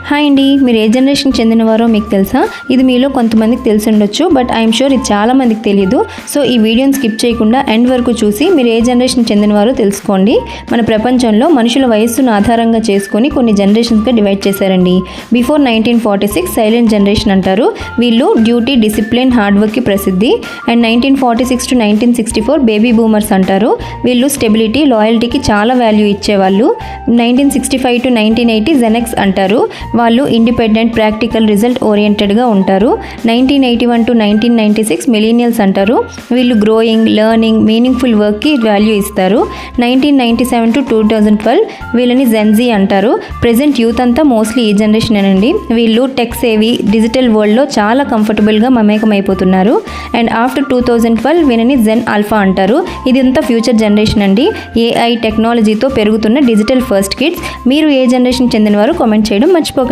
Hi అండి, మీరు ఏ జనరేషన్కి చెందినవారో మీకు తెలుసా? ఇది మీలో కొంతమందికి తెలిసి ఉండొచ్చు, బట్ ఐఎమ్ షూర్ ఇది చాలా మందికి తెలియదు. సో ఈ వీడియోని స్కిప్ చేయకుండా ఎండ్ వరకు చూసి మీరు ఏ జనరేషన్కి చెందినవారో తెలుసుకోండి. మన ప్రపంచంలో మనుషుల వయస్సును ఆధారంగా చేసుకొని కొన్ని జనరేషన్స్గా డివైడ్ చేశారండి. బిఫోర్ 1946 సైలెంట్ జనరేషన్ అంటారు. వీళ్ళు డ్యూటీ, డిసిప్లిన్, హార్డ్ వర్క్కి ప్రసిద్ధి. అండ్ 1946 to 1964 బేబీ బూమర్స్ అంటారు. వీళ్ళు స్టెబిలిటీ, లాయల్టీకి చాలా వాల్యూ ఇచ్చేవాళ్ళు. 1965 to 1980 జెనెక్స్ అంటారు. వాళ్ళు ఇండిపెండెంట్, ప్రాక్టికల్, రిజల్ట్ ఓరియంటెడ్గా ఉంటారు. 1981 to 1996 మిలీనియల్స్ అంటారు. వీళ్ళు గ్రోయింగ్, లెర్నింగ్, మీనింగ్ఫుల్ వర్క్కి వాల్యూ ఇస్తారు. 1997 to 2012 వీళ్ళని జెన్జీ అంటారు. ప్రెజెంట్ యూత్ అంతా మోస్ట్లీ ఈ జనరేషన్ అండి. వీళ్ళు టెక్ సేవీ, డిజిటల్ వరల్డ్లో చాలా కంఫర్టబుల్గా మమేకం అయిపోతున్నారు. అండ్ ఆఫ్టర్ 2012 వీళ్ళని జెన్ ఆల్ఫా అంటారు. ఇదంతా ఫ్యూచర్ జనరేషన్ అండి. ఏఐ టెక్నాలజీతో పెరుగుతున్న డిజిటల్ ఫస్ట్ కిడ్స్. మీరు ఏ జనరేషన్ చెందినవారు కామెంట్ చేయడం మర్చిపోకండి.